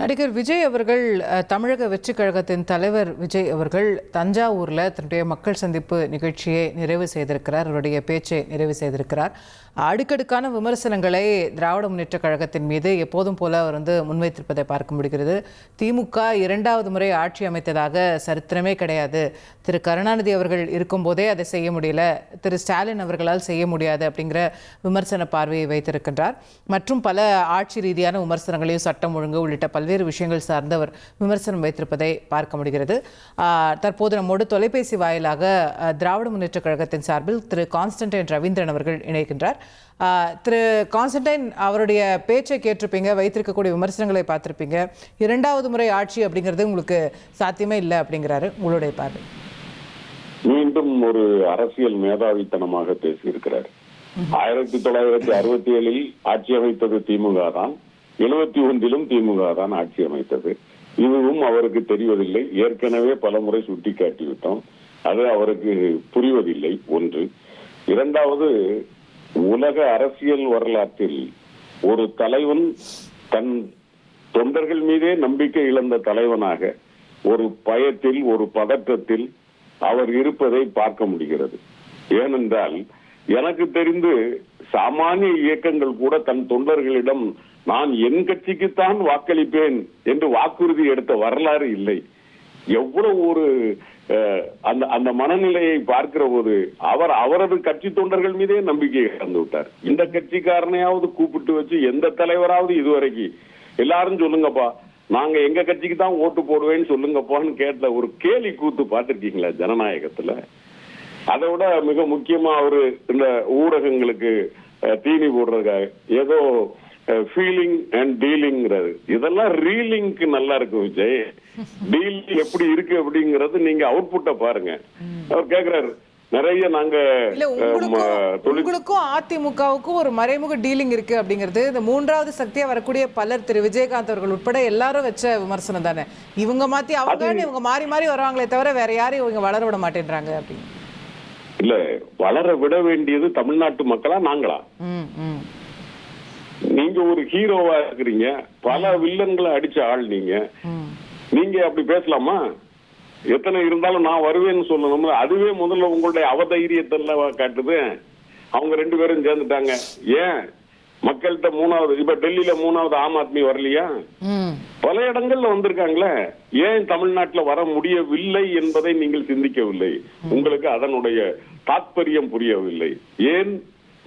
நடிகர் விஜய் அவர்கள் தமிழக வெற்றி கழகத்தின் தலைவர் விஜய் அவர்கள் தஞ்சாவூரில் தன்னுடைய மக்கள் சந்திப்பு நிகழ்ச்சியை நிறைவு செய்திருக்கிறார். அவருடைய பேச்சை நிறைவு செய்திருக்கிறார். அடுக்கடுக்கான விமர்சனங்களை திராவிட முன்னேற்ற கழகத்தின் மீது எப்போதும் போல அவர் முன்வைத்திருப்பதை பார்க்க முடிகிறது. திமுக 2வது முறை ஆட்சி அமைத்ததாக சரித்திரமே கிடையாது. திரு கருணாநிதி அவர்கள் இருக்கும்போதே அதை செய்ய முடியல, திரு ஸ்டாலின் அவர்களால் செய்ய முடியாது அப்படிங்கிற விமர்சன பார்வையை வைத்திருக்கின்றார். மற்றும் பல ஆட்சி ரீதியான விமர்சனங்களையும் சட்டம் ஒழுங்கு உள்ளிட்ட பல்வேறு விஷயங்கள் சார்ந்து அவர் விமர்சனம் வைத்திருப்பதை பார்க்க முடிகிறது. தற்போது நம்மோடு தொலைபேசி வாயிலாக திராவிட முன்னேற்ற கழகத்தின் சார்பில் திரு கான்ஸ்டன்டைன் ரவீந்திரன் அவர்கள் இணைக்கின்றார். திரு கான்ஸ்டன்டைன், அவருடைய பேச்சை கேட்டிருப்பீங்க, வைத்திருக்கக்கூடிய விமர்சனங்களை பார்த்திருப்பீங்க. 2வது முறை ஆட்சி அப்படிங்கிறது உங்களுக்கு சாத்தியமே இல்லை அப்படிங்கிறாரு. உங்களுடைய பார்வை? மீண்டும் ஒரு அரசியல் மேதாவித்தனமாக பேசியிருக்கிறார். 1967 ஆட்சி அமைத்தது திமுக தான், 71 திமுக தான் ஆட்சி அமைத்தது. இதுவும் அவருக்கு தெரிவதில்லை. ஏற்கனவே பல முறை சுட்டி காட்டிவிட்டோம். அது அவருக்கு புரிவதில்லை. ஒன்று. 2வது, உலக அரசியல் வரலாற்றில் ஒரு தலைவன் தன் தொண்டர்கள் மீதே நம்பிக்கை இழந்த தலைவனாக ஒரு பயத்தில், ஒரு பதற்றத்தில் அவர் இருப்பதை பார்க்க முடிகிறது. ஏனென்றால் எனக்கு தெரிந்து சாமானிய இயக்கங்கள் கூட தன் தொண்டர்களிடம் நான் என் கட்சிக்குத்தான் வாக்களிப்பேன் என்று வாக்குறுதி எடுத்த வரலாறு இல்லை. எவ்வளவு ஒரு அந்த மனநிலையை பார்க்கிற போது அவரது கட்சி தொண்டர்கள் மீதே நம்பிக்கை இழந்து விட்டார். இந்த கட்சிக்காரனையாவது கூப்பிட்டு வச்சு எந்த தலைவராவது இதுவரைக்கும் எல்லாரும் சொல்லுங்கப்பா, நாங்க எங்க கட்சிக்கு தான் ஓட்டு போடுவேன்னு சொல்லுங்கப்பான்னு கேட்ட ஒரு கேலி கூத்து பார்த்திருக்கீங்களா ஜனநாயகத்துல? அதை விட மிக முக்கியமா அவரு இந்த ஊடகங்களுக்கு தீனி போடுறதுக்காக ஏதோ ஃபீலிங் அண்ட் டீலிங்கிறது, இதெல்லாம் ரீலிங்க்கு நல்லா இருக்கு விஜய். டீலிங் எப்படி இருக்கு அப்படிங்கறது நீங்க அவுட்புட்டை பாருங்க. அவர் கேக்குறாரு நிறைய நாங்க உங்களுக்கும் அதிமுகவுக்கும் ஒரு மறைமுக டீலிங் இருக்கு அப்படிங்கிறது இந்த 3வது சக்தியா வரக்கூடிய பலர், திரு விஜயகாந்த் அவர்கள் உட்பட எல்லாரும் வச்ச விமர்சனம் தானே. இவங்க மாத்தி இவங்க மாறி மாறி வருவாங்களே தவிர வேற யாரையும் இவங்க வளர விட மாட்டேன்றாங்க அப்படின்னு. இல்ல, வளர விட வேண்டியது தமிழ்நாட்டு மக்களா நாங்களா? நீங்க ஒரு ஹீரோவா இருக்கிறீங்க, பல வில்லன்களை அடிச்ச ஆள் நீங்க. நீங்க அப்படி பேசலாமா? எத்தனை இருந்தாலும் நான் வருவேன்னு சொல்லணும். அதுவே முதல்ல உங்களுடைய அவதைரியத்தெல்லாம் காட்டுது. அவங்க 2 பேரும் சேர்ந்துட்டாங்க. ஏன் மக்கள்கிட்ட 3வது, இப்ப டெல்லியில 3வது ஆம் ஆத்மி வரலையா? பல இடங்கள்ல வந்திருக்காங்களே. ஏன் தமிழ்நாட்டுல வர முடியவில்லை என்பதை நீங்கள் சிந்திக்கவில்லை. உங்களுக்கு அதனுடைய தாத்பரியம் புரியவில்லை. ஏன்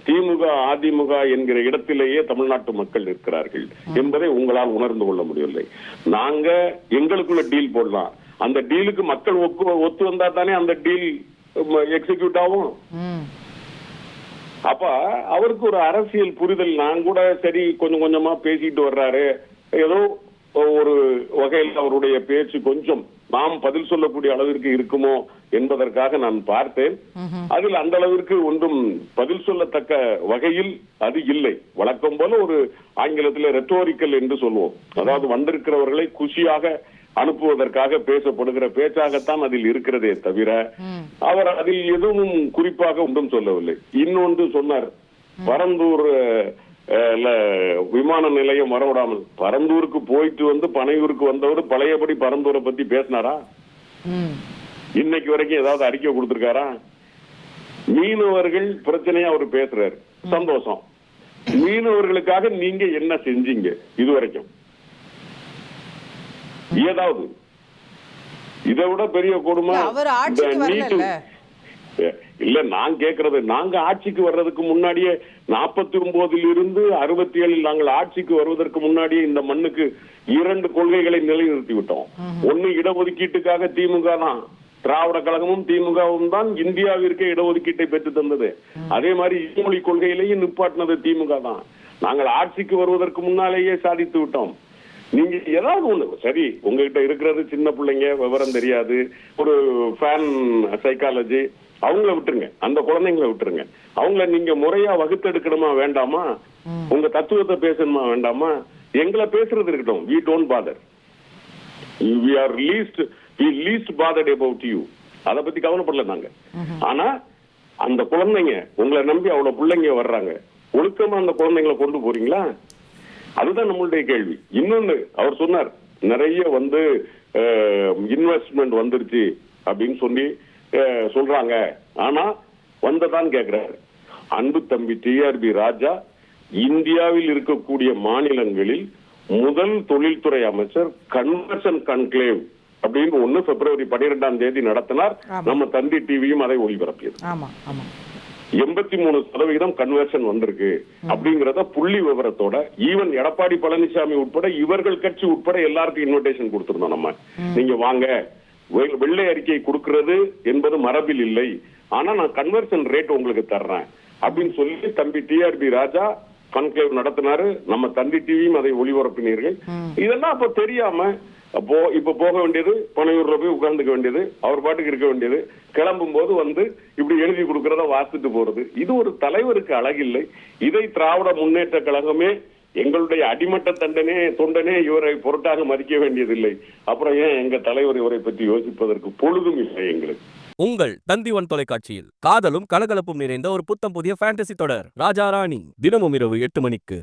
திமுக அதிமுக என்கிற இடத்திலேயே தமிழ்நாட்டு மக்கள் இருக்கிறார்கள் என்பதை உங்களால் உணர்ந்து கொள்ள முடியவில்லை. நாங்க எங்களுக்குள்ள டீல் போடலாம். அந்த டீலுக்கு மக்கள் ஒத்து வந்தா தானே அந்த டீல் எக்ஸிக்யூட் ஆகும். அப்ப அவருக்கு ஒரு அரசியல் புரிதல். நான் கூட சரி கொஞ்சம் கொஞ்சமா பேசிட்டு வர்றாரு, ஏதோ ஒரு வகையில் அவருடைய பேச்சு கொஞ்சம் நாம் பதில் சொல்லக்கூடிய அளவிற்கு இருக்குமோ என்பதற்காக நான் பார்த்தேன். அதில் அந்த அளவிற்கு ஒன்றும் பதில் சொல்லத்தக்க வகையில் அது இல்லை. வழக்கம் போல ஒரு ஆங்கிலத்தில் ரெட்டோரிக்கல் என்று சொல்லுவோம். அதாவது வந்திருக்கிறவர்களை குஷியாக அனுப்புவதற்காக பேசப்படுகிற பேச்சாகத்தான் அதில் இருக்கிறதே தவிர அவர் அதில் எதுவும் குறிப்பாக ஒன்றும் சொல்லவில்லை. இன்னொன்று சொன்னார், பரந்தூர் விமான நிலையம் வரவிடாமல். பரந்தூருக்கு போயிட்டு வந்து பனையூருக்கு வந்தவர் பழையபடி பரந்தூரை பத்தி பேசினாரா? இன்னைக்கு வரைக்கும் ஏதாவது அறிக்கை கொடுத்திருக்காரா? மீனவர்கள் பிரச்சனையா அவர் பேசுறாரு, சந்தோஷம். மீனவர்களுக்காக நீங்க என்ன செஞ்சீங்க இதுவரைக்கும்? ஏதாவது இதை விட பெரிய கொடுமை இல்ல. நான் கேக்குறது, நாங்க ஆட்சிக்கு வர்றதுக்கு முன்னாடியே 49 67 நாங்கள் ஆட்சிக்கு வருவதற்கு முன்னாடியே இந்த மண்ணுக்கு 2 கொள்கைகளை நிலைநிறுத்தி விட்டோம். ஒன்னு, இடஒதுக்கீட்டுக்காக திமுக தான், திராவிட கழகமும் திமுகவும் தான் இந்தியாவிற்கு இடஒதுக்கீட்டை பெற்று தந்தது. அதே மாதிரி இருமொழி கொள்கையிலேயும் நிப்பாட்டினது திமுக தான். நாங்கள் ஆட்சிக்கு வருவதற்கு முன்னாலேயே சாதித்து விட்டோம். நீங்க ஏதாவது ஒண்ணு சரி, உங்ககிட்ட இருக்கிறது சின்ன பிள்ளைங்க, விவரம் தெரியாது, ஒரு ஃபேன் சைக்காலஜி, அவங்கள விட்டுருங்க. அந்த குழந்தைங்களை விட்டுருங்க. அவங்கள நீங்க முறையா வகுத்தெடுக்கணுமா வேண்டாமா? உங்க தத்துவத்தை பேசணுமா வேண்டாமா? எங்களை பேசுறது இருக்கட்டும். we don't bother. we least bothered about you. அத பத்தி கவலைப்படல நாங்க. ஆனா அந்த குழந்தைங்க உங்களை நம்பி அவ்வளவு பிள்ளைங்க வர்றாங்க, ஒழுக்கமா அந்த குழந்தைங்களை கொண்டு போறீங்களா? அதுதான் நம்மளுடைய கேள்வி. இன்னொன்னு அவர் சொன்னார், நிறைய இன்வெஸ்ட்மெண்ட் வந்துருச்சு அப்படின்னு சொல்லி சொல்றாங்க. ஆனா வந்ததான் கேக்குறாரு. அன்பு தம்பி டிஆர்பி ராஜா இந்தியாவில் இருக்கக்கூடிய மாநிலங்களில் முதல் தொழில்துறை அமைச்சர் கன்வர்ஷன் கன்க்ளேவ் அப்படின்னு ஒண்ணு February 12 நடத்தினார். நம்ம தந்தி டிவியும் அதை ஒளிபரப்பியது. 83% கன்வர்ஷன் வந்திருக்கு அப்படிங்கறத புள்ளி விவரத்தோட ஈவன் எடப்பாடி பழனிசாமி உட்பட இவர்கள் கட்சி உட்பட எல்லாருக்கும் இன்விடேஷன் கொடுத்திருந்தோம். நம்ம நீங்க வாங்க, வெள்ளை அறிக்கை கொடுக்கிறது என்பது மரபில் இல்லை, ஆனா நான் கன்வர்ஷன் ரேட் உங்களுக்கு தர்றேன் அப்படின்னு சொல்லி தம்பி டிஆர்பி ராஜா கன்க்ளேவ் நடத்தினாரு. நம்ம தந்தி டிவியும் அதை ஒளிபரப்பினீர்கள். இதெல்லாம் அப்ப தெரியாம இப்ப போக வேண்டியது பனையூர்ல போய் உட்கார்ந்துக்க வேண்டியது, அவர் பாட்டுக்கு இருக்க வேண்டியது, கிளம்பும் போது இப்படி எழுதி கொடுக்கறத வாசிட்டு போறது, இது ஒரு தலைவருக்கு அழகில்லை. இதை திராவிட முன்னேற்ற கழகமே எங்களுடைய அடிமட்ட தொண்டனே இவரை பொருட்டாக மதிக்க வேண்டியதில்லை. அப்புறம் ஏன் எங்க தலைவர் இவரை பற்றி யோசிப்பதற்கு பொழுதும் இல்லை எங்களுக்கு. உங்கள் தந்தி ஒன் தொலைக்காட்சியில் காதலும் கலகலப்பும் நிறைந்த ஒரு புத்தம் புதிய ஃபேண்டசி தொடர் ராஜா ராணி தினமும் இரவு 8 மணிக்கு.